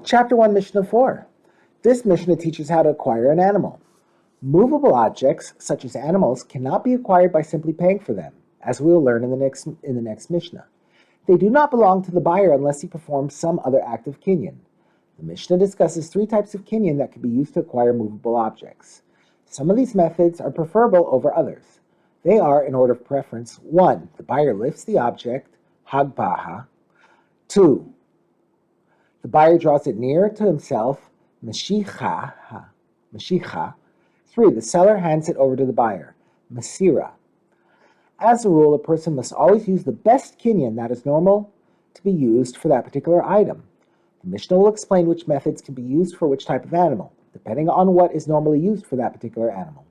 Chapter 1, Mishnah 4. This Mishnah teaches how to acquire an animal. Movable objects, such as animals, cannot be acquired by simply paying for them, as we will learn in the next Mishnah. They do not belong to the buyer unless he performs some other act of kinyan. The Mishnah discusses 3 types of kinyan that can be used to acquire movable objects. Some of these methods are preferable over others. They are, in order of preference: 1. The buyer lifts the object, hagbaha. 2. The buyer draws it near to himself, mashicha. 3. The seller hands it over to the buyer, masira. As a rule, a person must always use the best kinyan that is normal to be used for that particular item. The Mishnah will explain which methods can be used for which type of animal, depending on what is normally used for that particular animal.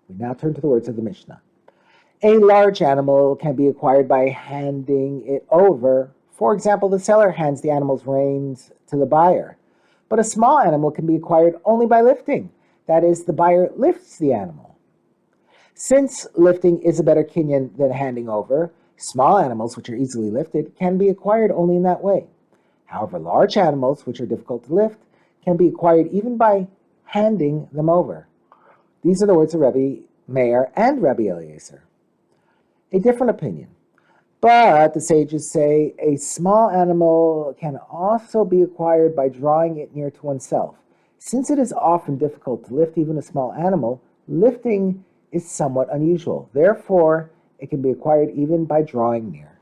We now turn to the words of the Mishnah. A large animal can be acquired by handing it over. For example, the seller hands the animal's reins to the buyer. But a small animal can be acquired only by lifting. That is, the buyer lifts the animal. Since lifting is a better kinyan than handing over, small animals, which are easily lifted, can be acquired only in that way. However, large animals, which are difficult to lift, can be acquired even by handing them over. These are the words of Rabbi Meir and Rabbi Eliezer. A different opinion. But the sages say a small animal can also be acquired by drawing it near to oneself. Since it is often difficult to lift even a small animal, lifting is somewhat unusual. Therefore, it can be acquired even by drawing near.